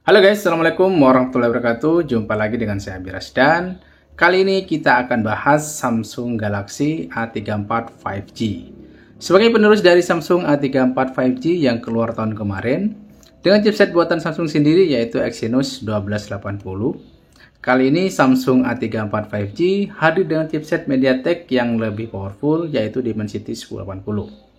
Halo guys, Assalamualaikum warahmatullahi wabarakatuh. Jumpa lagi dengan saya Biras dan kali ini kita akan bahas Samsung Galaxy A34 5G. Sebagai penerus dari Samsung A34 5G yang keluar tahun kemarin dengan chipset buatan Samsung sendiri yaitu Exynos 1280. Kali ini Samsung A34 5G hadir dengan chipset MediaTek yang lebih powerful yaitu Dimensity 1080.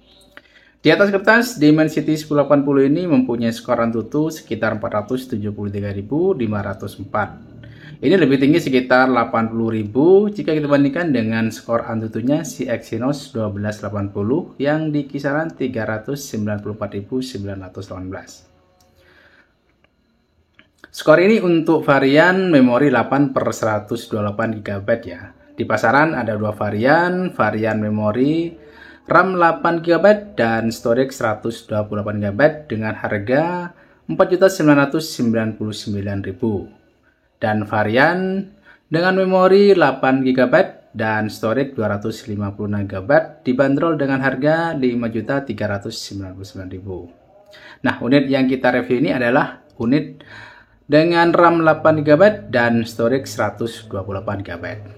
Di atas kertas, Dimensity 1080 ini mempunyai skor Antutu sekitar 473.504. Ini lebih tinggi sekitar 80.000 jika kita bandingkan dengan skor Antutunya si Exynos 1280 yang di kisaran 394.918. Skor ini untuk varian memori 8/128 GB ya. Di pasaran ada dua varian memori RAM 8 GB dan storage 128 GB dengan harga 4.999.000 dan varian dengan memori 8 GB dan storage 256 GB dibanderol dengan harga 5.399.000. Nah, unit yang kita review ini adalah unit dengan RAM 8 GB dan storage 128 GB.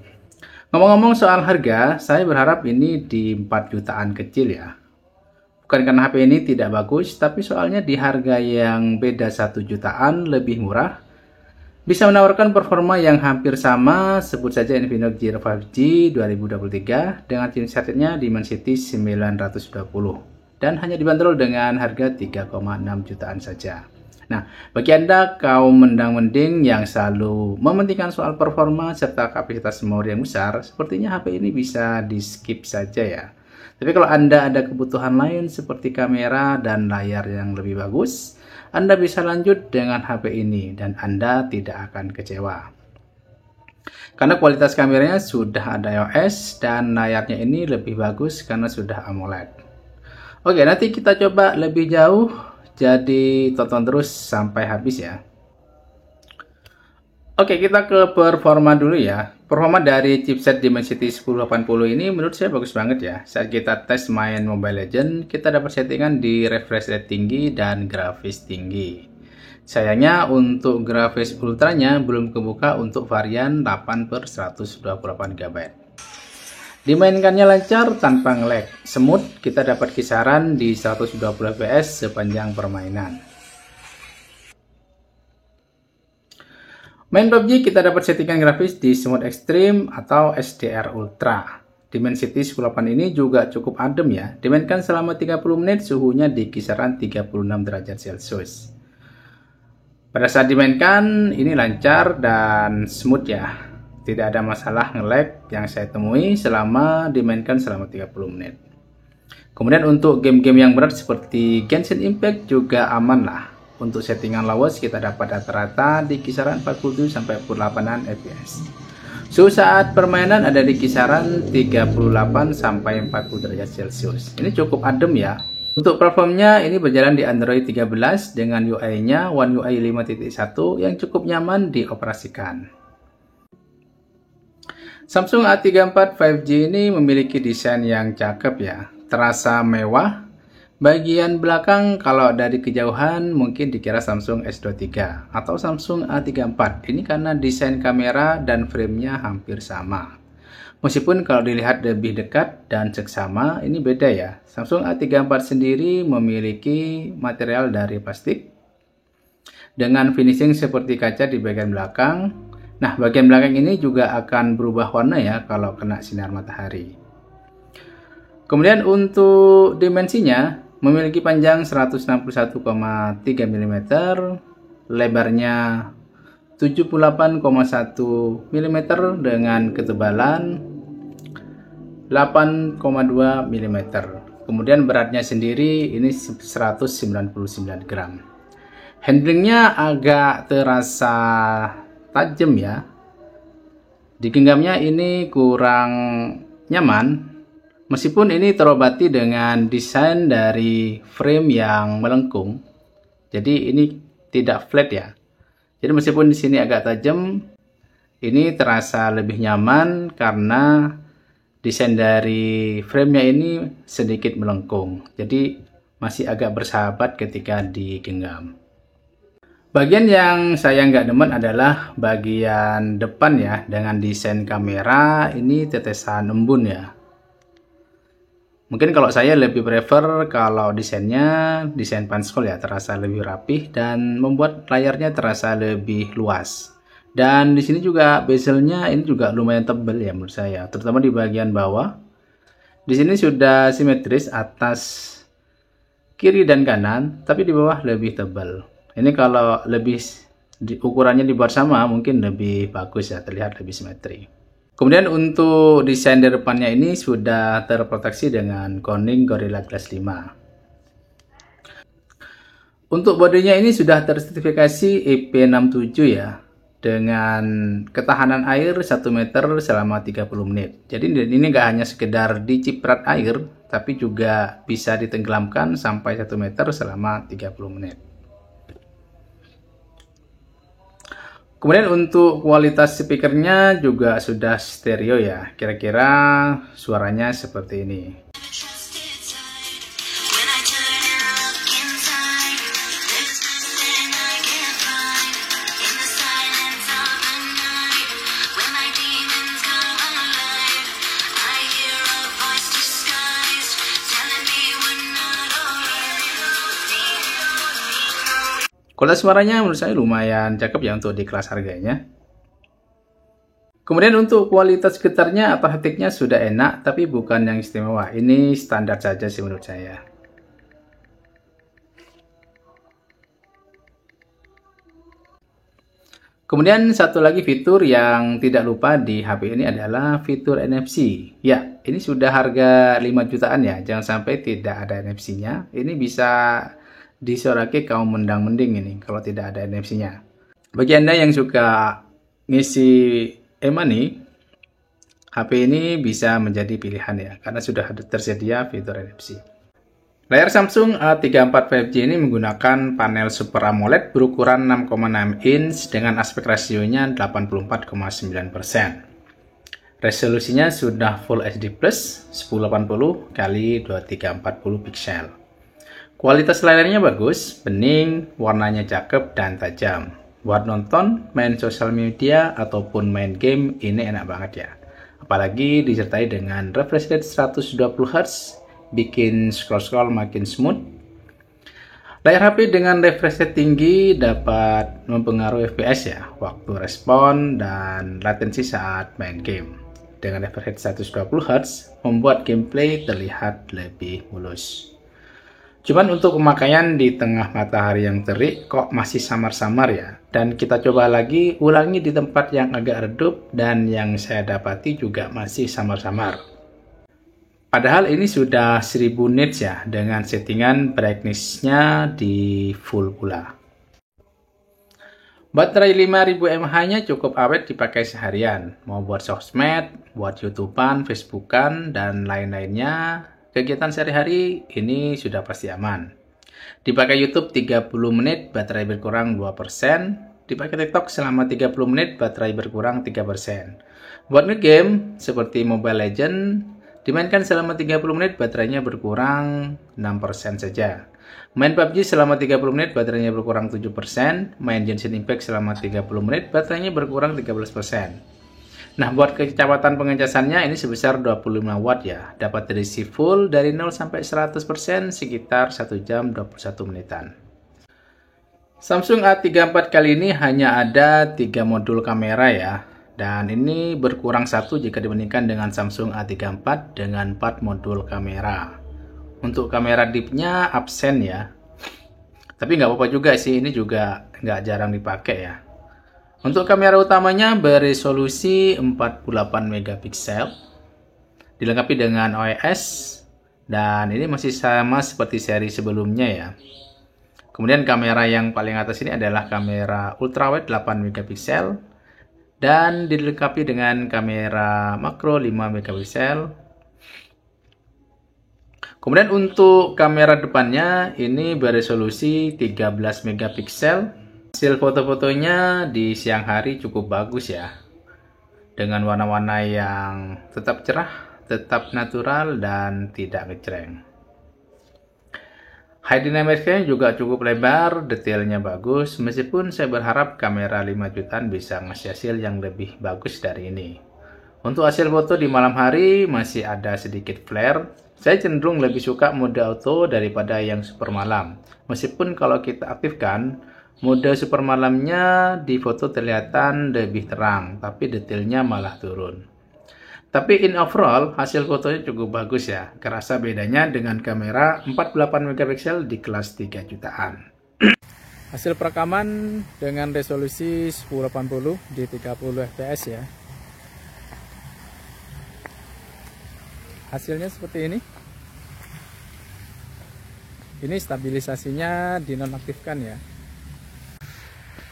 Ngomong-ngomong soal harga, saya berharap ini di 4 jutaan kecil ya. Bukan karena HP ini tidak bagus, tapi soalnya di harga yang beda 1 jutaan lebih murah, bisa menawarkan performa yang hampir sama, sebut saja Infinix Zero 5G 2023 dengan chipsetnya Dimensity 920 dan hanya dibanderol dengan harga 3,6 jutaan saja. Nah, bagi Anda kaum mendang-mending yang selalu mementingkan soal performa serta kapasitas memori yang besar, sepertinya HP ini bisa di skip saja ya. Tapi kalau Anda ada kebutuhan lain seperti kamera dan layar yang lebih bagus, Anda bisa lanjut dengan HP ini dan Anda tidak akan kecewa. Karena kualitas kameranya sudah ada iOS dan layarnya ini lebih bagus karena sudah AMOLED. Oke, nanti kita coba lebih jauh. Jadi tonton terus sampai habis ya. Oke, kita ke performa dulu ya. Performa dari chipset Dimensity 1080 ini menurut saya bagus banget ya. Saat kita tes main Mobile Legends, kita dapat settingan di refresh rate tinggi dan grafis tinggi. Sayangnya untuk grafis ultranya belum kebuka untuk varian 8/128 GB. Dimainkannya lancar tanpa nge-lag. Smooth, kita dapat kisaran di 120 fps sepanjang permainan. Main PUBG kita dapat settingan grafis di Smooth Extreme atau SDR Ultra. Dimensity 1080 ini juga cukup adem ya. Dimainkan selama 30 menit suhunya di kisaran 36 derajat Celcius. Pada saat dimainkan ini lancar dan smooth ya. Tidak ada masalah nge-lag yang saya temui selama dimainkan selama 30 menit. Kemudian untuk game-game yang berat seperti Genshin Impact juga aman lah. Untuk settingan lawas kita dapat rata-rata di kisaran 47-48 fps. Suhu saat permainan ada di kisaran 38-40 derajat Celcius. Ini cukup adem ya. Untuk platformnya ini berjalan di Android 13 dengan UI-nya One UI 5.1 yang cukup nyaman dioperasikan. Samsung A34 5G ini memiliki desain yang cakep ya, terasa mewah. Bagian belakang kalau dari kejauhan mungkin dikira Samsung S23 atau Samsung A34. Ini karena desain kamera dan framenya hampir sama. Meskipun kalau dilihat lebih dekat dan seksama, ini beda ya. Samsung A34 sendiri memiliki material dari plastik dengan finishing seperti kaca di bagian belakang. Nah, bagian belakang ini juga akan berubah warna ya kalau kena sinar matahari. Kemudian untuk dimensinya memiliki panjang 161,3 mm, lebarnya 78,1 mm dengan ketebalan 8,2 mm. Kemudian beratnya sendiri ini 199 gram. Handlingnya agak terasa tajam ya. Di genggamnya ini kurang nyaman, meskipun ini terobati dengan desain dari frame yang melengkung. Jadi ini tidak flat ya. Jadi meskipun di sini agak tajam, ini terasa lebih nyaman karena desain dari framenya ini sedikit melengkung. Jadi masih agak bersahabat ketika digenggam. Bagian yang saya nggak demen adalah bagian depan ya, dengan desain kamera ini tetesan embun ya. Mungkin kalau saya lebih prefer kalau desainnya desain punch-hole ya, terasa lebih rapih dan membuat layarnya terasa lebih luas. Dan di sini juga bezelnya ini juga lumayan tebal ya menurut saya, terutama di bagian bawah. Di sini sudah simetris atas, kiri dan kanan, tapi di bawah lebih tebal. Ini kalau lebih ukurannya dibuat sama mungkin lebih bagus ya, terlihat lebih simetri. Kemudian untuk desain di depannya ini sudah terproteksi dengan Corning Gorilla Glass 5. Untuk bodinya ini sudah tersertifikasi IP67 ya, dengan ketahanan air 1 meter selama 30 menit. Jadi ini nggak hanya sekedar diciprat air, tapi juga bisa ditenggelamkan sampai 1 meter selama 30 menit. Kemudian untuk kualitas speakernya juga sudah stereo ya, kira-kira suaranya seperti ini. Kualitas suaranya menurut saya lumayan cakep ya untuk di kelas harganya. Kemudian untuk kualitas getarnya atau haptiknya sudah enak, tapi bukan yang istimewa. Ini standar saja sih menurut saya. Kemudian satu lagi fitur yang tidak lupa di HP ini adalah fitur NFC. Ya, ini sudah harga 5 jutaan ya, jangan sampai tidak ada NFC-nya. Ini bisa disoraki kaum mendang-mending ini kalau tidak ada NFC-nya. Bagi Anda yang suka ngisi e-money, HP ini bisa menjadi pilihan ya, karena sudah tersedia fitur NFC. Layar Samsung A34 5G ini menggunakan panel Super AMOLED berukuran 6,6 inch dengan aspek rasionya 84,9%. Resolusinya sudah Full HD+, 1080 x 2340 piksel. Kualitas layarnya bagus, bening, warnanya cakep dan tajam. Buat nonton, main sosial media, ataupun main game, ini enak banget ya. Apalagi disertai dengan refresh rate 120Hz, bikin scroll-scroll makin smooth. Layar HP dengan refresh rate tinggi dapat mempengaruhi FPS ya, waktu respon, dan latensi saat main game. Dengan refresh rate 120Hz, membuat gameplay terlihat lebih mulus. Cuman untuk pemakaian di tengah matahari yang terik kok masih samar-samar ya. Dan kita coba lagi, ulangi di tempat yang agak redup, dan yang saya dapati juga masih samar-samar. Padahal ini sudah 1000 nits ya, dengan settingan brightness-nya di full pula. Baterai 5000 mAh-nya cukup awet dipakai seharian. Mau buat sosmed, buat YouTubean, Facebookan, dan lain-lainnya. Kegiatan sehari-hari ini sudah pasti aman. Dipakai YouTube 30 menit, baterai berkurang 2%. Dipakai TikTok selama 30 menit, baterai berkurang 3%. Buat ngegame seperti Mobile Legends, dimainkan selama 30 menit, baterainya berkurang 6% saja. Main PUBG selama 30 menit, baterainya berkurang 7%. Main Genshin Impact selama 30 menit, baterainya berkurang 13%. Nah, buat kecepatan pengecasannya ini sebesar 25 watt ya. Dapat terisi full dari 0 sampai 100% sekitar 1 jam 21 menitan. Samsung A34 kali ini hanya ada 3 modul kamera ya. Dan ini berkurang 1 jika dibandingkan dengan Samsung A34 dengan 4 modul kamera. Untuk kamera deepnya absen ya. Tapi nggak apa-apa juga sih, ini juga nggak jarang dipakai ya. Untuk kamera utamanya beresolusi 48 megapiksel, dilengkapi dengan OIS, dan ini masih sama seperti seri sebelumnya ya. Kemudian kamera yang paling atas ini adalah kamera ultrawide 8 megapiksel, dan dilengkapi dengan kamera makro 5 megapiksel. Kemudian untuk kamera depannya ini beresolusi 13 megapiksel. Hasil foto-fotonya di siang hari cukup bagus ya, dengan warna-warna yang tetap cerah, tetap natural, dan tidak ngejreng. High dynamics-nya juga cukup lebar, detailnya bagus, meskipun saya berharap kamera 5 jutaan bisa ngasih hasil yang lebih bagus dari ini. Untuk hasil foto di malam hari masih ada sedikit flare. Saya cenderung lebih suka mode auto daripada yang super malam. Meskipun kalau kita aktifkan, mode super malamnya di foto kelihatan lebih terang, tapi detailnya malah turun. Tapi in overall, hasil fotonya cukup bagus ya. Kerasa bedanya dengan kamera 48 megapiksel di kelas 3 jutaan. Hasil perekaman dengan resolusi 1080 di 30 fps ya. Hasilnya seperti ini. Ini stabilisasinya dinonaktifkan ya.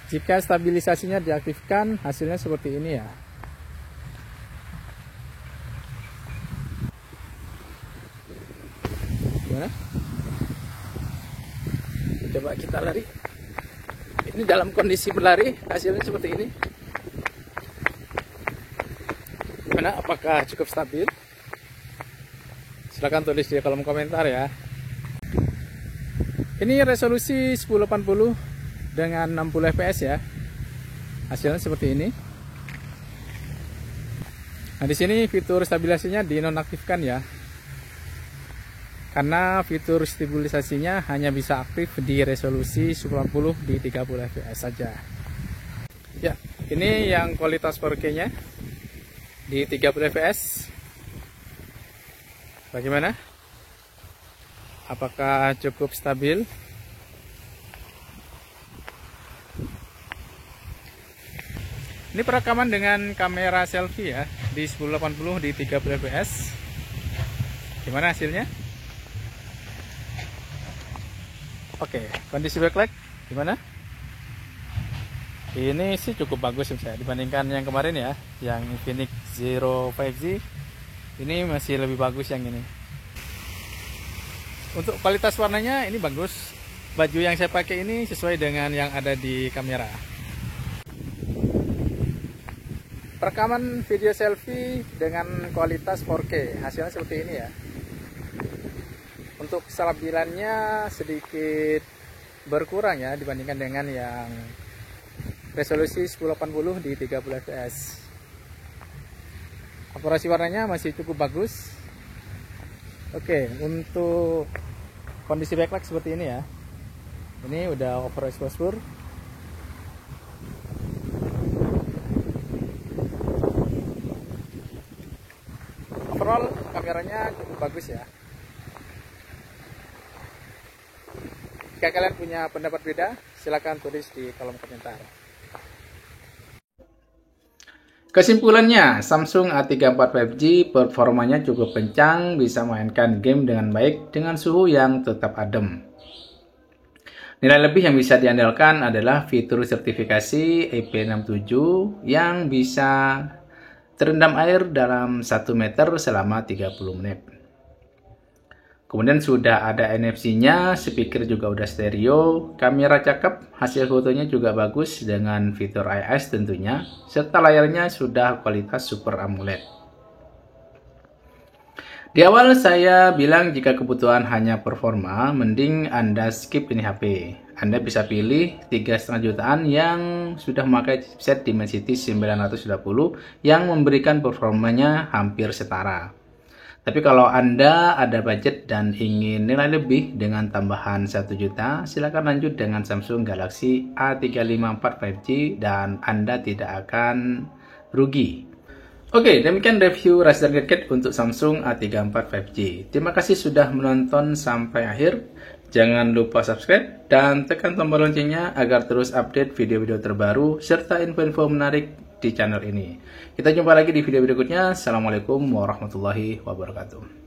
Jika stabilisasinya diaktifkan, hasilnya seperti ini ya. Gimana? Coba kita lari. Ini dalam kondisi berlari, hasilnya seperti ini. Gimana? Apakah cukup stabil? Silahkan tulis di kolom komentar ya. Ini resolusi 1080 dengan 60 fps ya. Hasilnya seperti ini. Nah, di sini fitur stabilisasinya dinonaktifkan ya. Karena fitur stabilisasinya hanya bisa aktif di resolusi 1080 di 30 fps saja. Ya, ini yang kualitas 4K-nya di 30 fps. Bagaimana? Apakah cukup stabil? Ini perekaman dengan kamera selfie ya, di 1080 di 30 fps. Gimana hasilnya? Oke, kondisi backlight gimana? Ini sih cukup bagus saya dibandingkan yang kemarin ya, yang Infinix Zero 5G. Ini masih lebih bagus yang ini. Untuk kualitas warnanya ini bagus. Baju yang saya pakai ini sesuai dengan yang ada di kamera. Perekaman video selfie dengan kualitas 4K, hasilnya seperti ini ya. Untuk kestabilannya sedikit berkurang ya dibandingkan dengan yang resolusi 1080 di 30 fps. Akurasi warnanya masih cukup bagus. Oke, untuk kondisi backlight seperti ini ya. Ini udah overexposure. Overall kameranya cukup bagus ya. Jika kalian punya pendapat beda, silakan tulis di kolom komentar. Kesimpulannya, Samsung A34 5G performanya cukup kencang, bisa mainkan game dengan baik dengan suhu yang tetap adem. Nilai lebih yang bisa diandalkan adalah fitur sertifikasi IP67 yang bisa terendam air dalam 1 meter selama 30 menit. Kemudian sudah ada NFC-nya, speaker juga udah stereo, kamera cakep, hasil fotonya juga bagus dengan fitur IIS tentunya, serta layarnya sudah kualitas Super AMOLED. Di awal saya bilang jika kebutuhan hanya performa, mending Anda skip ini HP. Anda bisa pilih 3,5 jutaan yang sudah memakai chipset Dimensity 920 yang memberikan performanya hampir setara. Tapi kalau Anda ada budget dan ingin nilai lebih dengan tambahan 1 juta, silakan lanjut dengan Samsung Galaxy A354 5G dan Anda tidak akan rugi. Oke, demikian review Razer Gadget untuk Samsung A34 5G. Terima kasih sudah menonton sampai akhir. Jangan lupa subscribe dan tekan tombol loncengnya agar terus update video-video terbaru serta info-info menarik di channel ini. Kita jumpa lagi di video berikutnya. Assalamualaikum warahmatullahi wabarakatuh.